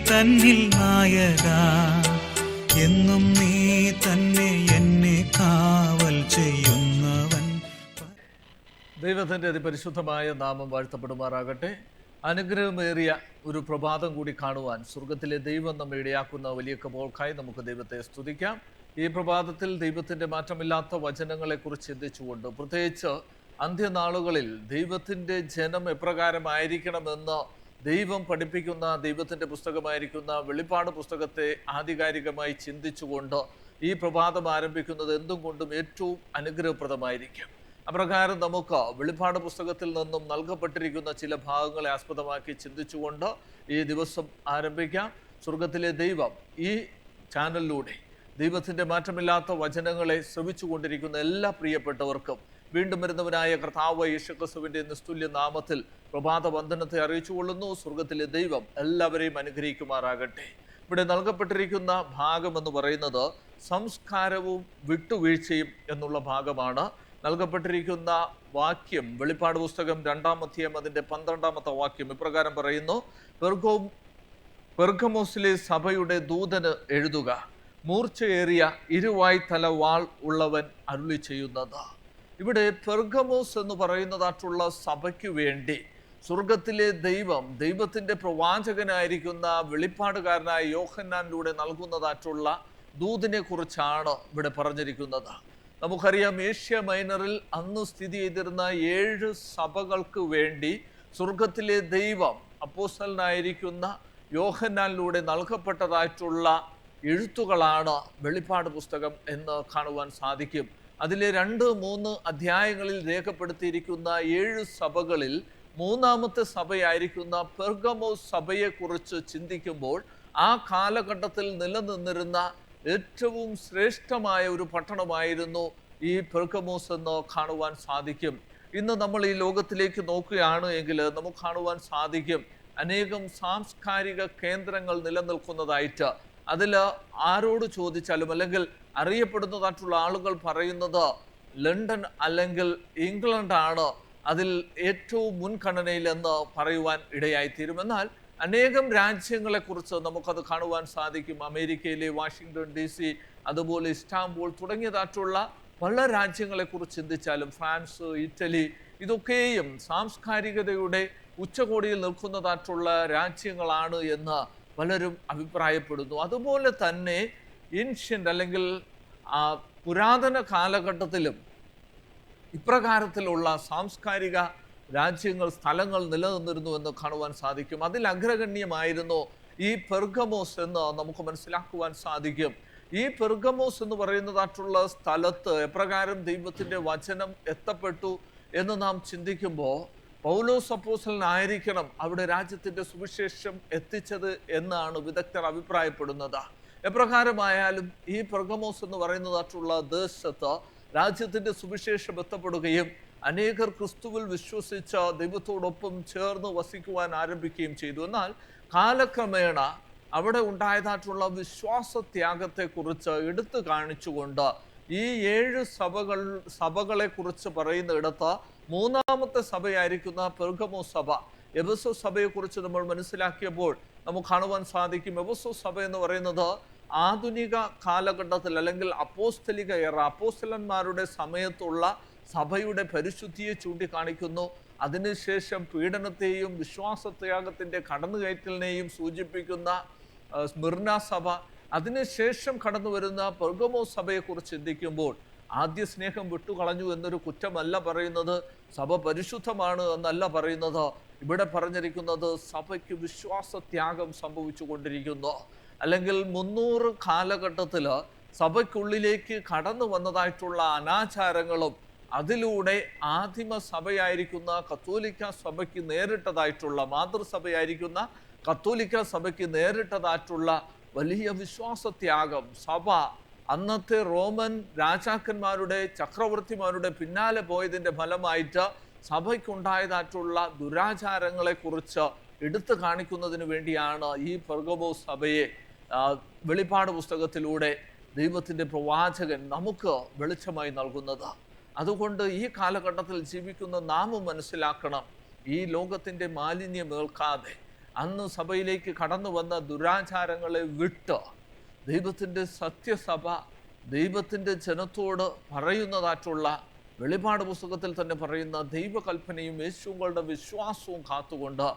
തന്നിൽ നായക, എന്നും നീ തന്നെ എന്നെ കാവൽ ചെയ്യുന്നവൻ. ദൈവത്തിൻ്റെ അതിപരിശുദ്ധമായ നാമം വാഴ്ത്തപ്പെടുമാറാകട്ടെ. അനുഗ്രഹമേറിയ ഒരു പ്രഭാതം കൂടി കാണുവാൻ സ്വർഗത്തിലെ ദൈവം നമ്മെ ഇടയാക്കുന്ന വലിയ കൃപകൾക്കായി നമുക്ക് ദൈവത്തെ സ്തുതിക്കാം. ഈ പ്രഭാതത്തിൽ ദൈവത്തിൻ്റെ മാറ്റമില്ലാത്ത വചനങ്ങളെക്കുറിച്ച് ചിന്തിച്ചുകൊണ്ട്, പ്രത്യേകിച്ച് അന്ത്യനാളുകളിൽ ദൈവത്തിൻ്റെ ജനം എപ്രകാരമായിരിക്കണമെന്ന് ദൈവം പഠിപ്പിക്കുന്ന ദൈവത്തിൻ്റെ പുസ്തകമായിരിക്കുന്ന വെളിപ്പാട് പുസ്തകത്തെ ആധികാരികമായി ചിന്തിച്ചുകൊണ്ട് ഈ പ്രഭാതം ആരംഭിക്കുന്നത് എന്തും കൊണ്ടും ഏറ്റവും അനുഗ്രഹപ്രദമായിരിക്കും. അപ്രകാരം നമുക്ക് വെളിപ്പാട് പുസ്തകത്തിൽ നിന്നും നൽകപ്പെട്ടിരിക്കുന്ന ചില ഭാഗങ്ങളെ ആസ്പദമാക്കി ചിന്തിച്ചുകൊണ്ട് ഈ ദിവസം ആരംഭിക്കാം. സ്വർഗത്തിലെ ദൈവം ഈ ചാനലിലൂടെ ദൈവത്തിൻ്റെ മാറ്റമില്ലാത്ത വചനങ്ങളെ ശ്രവിച്ചുകൊണ്ടിരിക്കുന്ന എല്ലാ പ്രിയപ്പെട്ടവർക്കും വീണ്ടും വരുന്നവനായ കർത്താവ് യേശുക്രിസ്തുവിൻ്റെ നിസ്തുല്യ നാമത്തിൽ പ്രഭാത വന്ദനത്തെ അറിയിച്ചുകൊള്ളുന്നു. സ്വർഗത്തിലെ ദൈവം എല്ലാവരെയും അനുഗ്രഹിക്കുമാറാകട്ടെ. ഇവിടെ നൽകപ്പെട്ടിരിക്കുന്ന ഭാഗം എന്ന് പറയുന്നത് സംസ്കാരവും വിട്ടുവീഴ്ചയും എന്നുള്ള ഭാഗമാണ്. നൽകപ്പെട്ടിരിക്കുന്ന വാക്യം വെളിപ്പാട് പുസ്തകം 2-ാം അധ്യായം അതിൻ്റെ 12-ാമത്തെ വാക്യം ഇപ്രകാരം പറയുന്നു: പെർഗമോസിലെ സഭയുടെ ദൂതന് എഴുതുക, മൂർച്ചയേറിയ ഇരുവായ് തല വാൾ ഉള്ളവൻ അരുളി ചെയ്യുന്നത്. ഇവിടെ പെർഗമോസ് എന്ന് പറയുന്നതായിട്ടുള്ള സഭയ്ക്ക് വേണ്ടി സ്വർഗത്തിലെ ദൈവം ദൈവത്തിൻ്റെ പ്രവാചകനായിരിക്കുന്ന വെളിപ്പാടുകാരനായ യോഹന്നാനിലൂടെ നൽകുന്നതായിട്ടുള്ള ദൂതിനെ കുറിച്ചാണ് ഇവിടെ പറഞ്ഞിരിക്കുന്നത്. നമുക്കറിയാം, ഏഷ്യ മൈനറിൽ അന്ന് സ്ഥിതി ചെയ്തിരുന്ന 7 സഭകൾക്ക് വേണ്ടി സ്വർഗത്തിലെ ദൈവം അപ്പോസ്തലനായിരിക്കുന്ന യോഹന്നാനിലൂടെ നൽകപ്പെട്ടതായിട്ടുള്ള എഴുത്തുകളാണ് വെളിപ്പാട് പുസ്തകം എന്ന് കാണുവാൻ സാധിക്കും. അതിലെ 2-3 അധ്യായങ്ങളിൽ രേഖപ്പെടുത്തിയിരിക്കുന്ന 7 സഭകളിൽ 3-ാമത്തെ സഭയായിരിക്കുന്ന പെർഗമോസ് സഭയെക്കുറിച്ച് ചിന്തിക്കുമ്പോൾ ആ കാലഘട്ടത്തിൽ നിലനിന്നിരുന്ന ഏറ്റവും ശ്രേഷ്ഠമായ ഒരു പട്ടണമായിരുന്നു ഈ പെർഗമോസ് എന്ന് കാണുവാൻ സാധിക്കും. ഇന്ന് നമ്മൾ ഈ ലോകത്തിലേക്ക് നോക്കുകയാണ് എങ്കിൽ നമുക്ക് കാണുവാൻ സാധിക്കും അനേകം സാംസ്കാരിക കേന്ദ്രങ്ങൾ നിലനിൽക്കുന്നതായിട്ട്. അതിൽ ആരോട് ചോദിച്ചാലും അല്ലെങ്കിൽ അറിയപ്പെടുന്നതായിട്ടുള്ള ആളുകൾ പറയുന്നത് ലണ്ടൻ അല്ലെങ്കിൽ ഇംഗ്ലണ്ടാണ് അതിൽ ഏറ്റവും മുൻഗണനയിലെന്ന് പറയുവാൻ ഇടയായിത്തീരും. എന്നാൽ അനേകം രാജ്യങ്ങളെക്കുറിച്ച് നമുക്കത് കാണുവാൻ സാധിക്കും. അമേരിക്കയിലെ വാഷിങ്ടൺ DC, അതുപോലെ ഇസ്താംബൂൾ തുടങ്ങിയതായിട്ടുള്ള പല രാജ്യങ്ങളെക്കുറിച്ച് ചിന്തിച്ചാലും ഫ്രാൻസ്, ഇറ്റലി, ഇതൊക്കെയും സാംസ്കാരികതയുടെ ഉച്ചകോടിയിൽ നിൽക്കുന്നതായിട്ടുള്ള രാജ്യങ്ങളാണ് എന്ന് പലരും അഭിപ്രായപ്പെടുന്നു. അതുപോലെ തന്നെ ഏൻഷ്യൻ്റ് അല്ലെങ്കിൽ പുരാതന കാലഘട്ടത്തിലും ഇപ്രകാരത്തിലുള്ള സാംസ്കാരിക രാജ്യങ്ങൾ, സ്ഥലങ്ങൾ നിലനിന്നിരുന്നു എന്ന് കാണുവാൻ സാധിക്കും. അതിൽ അഗ്രഗണ്യമായിരുന്നു ഈ പെർഗമോസ് എന്ന് നമുക്ക് മനസ്സിലാക്കുവാൻ സാധിക്കും. ഈ പെർഗമോസ് എന്ന് പറയുന്നതായിട്ടുള്ള സ്ഥലത്ത് എപ്രകാരം ദൈവത്തിൻ്റെ വചനം എത്തപ്പെട്ടു എന്ന് നാം ചിന്തിക്കുമ്പോൾ പൗലോസ് അപ്പോസ്തലനായിരിക്കണം അവിടെ രാജ്യത്തിൻ്റെ സുവിശേഷം എത്തിച്ചത് എന്നാണ് വിദഗ്ധർ അഭിപ്രായപ്പെടുന്നത്. എപ്രകാരമായാലും ഈ പെർഗമോസ് എന്ന് പറയുന്നതായിട്ടുള്ള ദേശത്ത് രാജ്യത്തിൻ്റെ സുവിശേഷം എത്തപ്പെടുകയും അനേകർ ക്രിസ്തുവിൽ വിശ്വസിച്ച ദൈവത്തോടൊപ്പം ചേർന്ന് വസിക്കുവാൻ ആരംഭിക്കുകയും ചെയ്തു. എന്നാൽ കാലക്രമേണ അവിടെ ഉണ്ടായതായിട്ടുള്ള വിശ്വാസത്യാഗത്തെക്കുറിച്ച് എടുത്തു കാണിച്ചുകൊണ്ട് ഈ 7 സഭകളെ കുറിച്ച് പറയുന്നിടത്ത് 3-ാമത്തെ സഭയായിരിക്കുന്ന പെർഗമോസ് സഭ, എഫെസോസ് സഭയെക്കുറിച്ച് നമ്മൾ മനസ്സിലാക്കിയപ്പോൾ നമുക്ക് കാണുവാൻ സാധിക്കും. എഫെസോസ് സഭ എന്ന് പറയുന്നത് ആധുനിക കാലഘട്ടത്തിൽ അല്ലെങ്കിൽ അപ്പോസ്തലിക അപ്പോസ്തലന്മാരുടെ സമയത്തുള്ള സഭയുടെ പരിശുദ്ധിയെ ചൂണ്ടിക്കാണിക്കുന്നു. അതിനുശേഷം പീഡനത്തെയും വിശ്വാസത്യാഗത്തിൻ്റെ കടന്നുകയറ്റലിനെയും സൂചിപ്പിക്കുന്ന സ്മിർന സഭ, അതിനുശേഷം കടന്നു വരുന്ന പെർഗമോസ് സഭയെക്കുറിച്ച് ചിന്തിക്കുമ്പോൾ ആദ്യ സ്നേഹം വിട്ടുകളഞ്ഞു എന്നൊരു കുറ്റമല്ല പറയുന്നത്, സഭ പരിശുദ്ധമാണ് എന്നല്ല പറയുന്നത്. ഇവിടെ പറഞ്ഞിരിക്കുന്നത് സഭയ്ക്ക് വിശ്വാസത്യാഗം സംഭവിച്ചു കൊണ്ടിരിക്കുന്നു. അല്ലെങ്കിൽ 300 കാലഘട്ടത്തിൽ സഭയ്ക്കുള്ളിലേക്ക് കടന്നു വന്നതായിട്ടുള്ള അനാചാരങ്ങളും അതിലൂടെ ആദിമ സഭയായിരിക്കുന്ന കത്തോലിക്ക സഭയ്ക്ക് നേരിട്ടതായിട്ടുള്ള, മാതൃസഭയായിരിക്കുന്ന കത്തോലിക്ക സഭയ്ക്ക് നേരിട്ടതായിട്ടുള്ള വലിയ വിശ്വാസത്യാഗം, സഭ അന്നത്തെ റോമൻ രാജാക്കന്മാരുടെ ചക്രവർത്തിമാരുടെ പിന്നാലെ പോയതിൻ്റെ ഫലമായിട്ട് സഭയ്ക്കുണ്ടായതായിട്ടുള്ള ദുരാചാരങ്ങളെക്കുറിച്ച് എടുത്തു കാണിക്കുന്നതിന് വേണ്ടിയാണ് ഈ പെർഗമോസ് സഭയെ വെളിപ്പാട് പുസ്തകത്തിലൂടെ ദൈവത്തിൻ്റെ പ്രവാചകൻ നമുക്ക് വെളിച്ചമായി നൽകുന്നത്. അതുകൊണ്ട് ഈ കാലഘട്ടത്തിൽ ജീവിക്കുന്ന നാം മനസ്സിലാക്കണം, ഈ ലോകത്തിൻ്റെ മാലിന്യം ഏൽക്കാതെ അന്ന് സഭയിലേക്ക് കടന്നു വന്ന ദുരാചാരങ്ങളെ വിട്ട് ദൈവത്തിൻ്റെ സത്യസഭ ദൈവത്തിൻ്റെ ജനത്തോട് പറയുന്നതായിട്ടുള്ള വെളിപാട് പുസ്തകത്തിൽ തന്നെ പറയുന്ന ദൈവകൽപ്പനയും യേശുക്കളുടെ വിശ്വാസവും കാത്തുകൊണ്ട്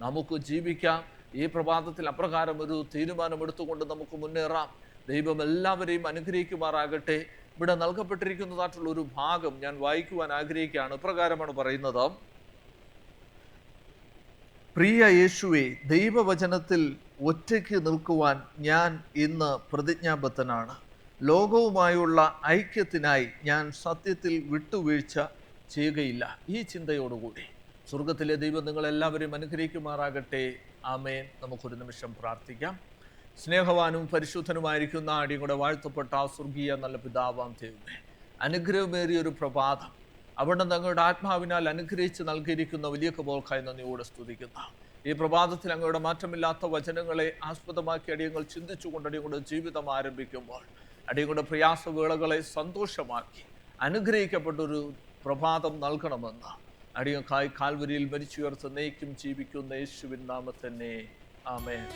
നമുക്ക് ജീവിക്കാം. ഈ പ്രഭാതത്തിൽ അപ്രകാരം ഒരു തീരുമാനമെടുത്തുകൊണ്ട് നമുക്ക് മുന്നേറാം. ദൈവം എല്ലാവരെയും അനുഗ്രഹിക്കുമാറാകട്ടെ. ഇവിടെ നൽകപ്പെട്ടിരിക്കുന്നതായിട്ടുള്ള ഒരു ഭാഗം ഞാൻ വായിക്കുവാൻ ആഗ്രഹിക്കുകയാണ്. ഇപ്രകാരമാണ് പറയുന്നത്: പ്രിയ യേശുവേ, ദൈവവചനത്തിൽ ഒറ്റയ്ക്ക് നിൽക്കുവാൻ ഞാൻ ഇന്ന് പ്രതിജ്ഞാബദ്ധനാണ്. ലോകവുമായുള്ള ഐക്യത്തിനായി ഞാൻ സത്യത്തിൽ വിട്ടുവീഴ്ച ചെയ്യുകയില്ല. ഈ ചിന്തയോടുകൂടി സ്വർഗത്തിലെ ദൈവം നിങ്ങളെല്ലാവരെയും അനുഗ്രഹിക്കുമാറാകട്ടെ. ആമേൻ. നമുക്കൊരു നിമിഷം പ്രാർത്ഥിക്കാം. സ്നേഹവാനും പരിശുദ്ധനുമായിരിക്കുന്ന അടിയും വാഴ്ത്തപ്പെട്ട സ്വർഗീയ നല്ല പിതാവാം ദൈവമേ, അനുഗ്രഹമേറിയൊരു പ്രഭാതം അവിടെ അങ്ങയുടെ ആത്മാവിനാൽ അനുഗ്രഹിച്ച് നൽകിയിരിക്കുന്ന വലിയ കൃപകൾക്കായി നന്ദിയോടെ സ്തുതിക്കുന്ന ഈ പ്രഭാതത്തിൽ അങ്ങയുടെ മാറ്റമില്ലാത്ത വചനങ്ങളെ ആസ്പദമാക്കി അടിയങ്ങൾ ചിന്തിച്ചുകൊണ്ട് അടിയങ്ങളുടെ ജീവിതം ആരംഭിക്കുമ്പോൾ അടിയങ്ങളുടെ പ്രയാസവേളകളെ സന്തോഷമാക്കി അനുഗ്രഹിക്കപ്പെട്ടൊരു പ്രഭാതം നൽകണമെന്ന് അടിയങ്ങൾക്കായി കാൽവരിയിൽ മരിച്ചുയർത്ത് എന്നേക്കും ജീവിക്കുന്ന യേശുവിൻ നാമത്തിൽ തന്നെ. ആമേൻ.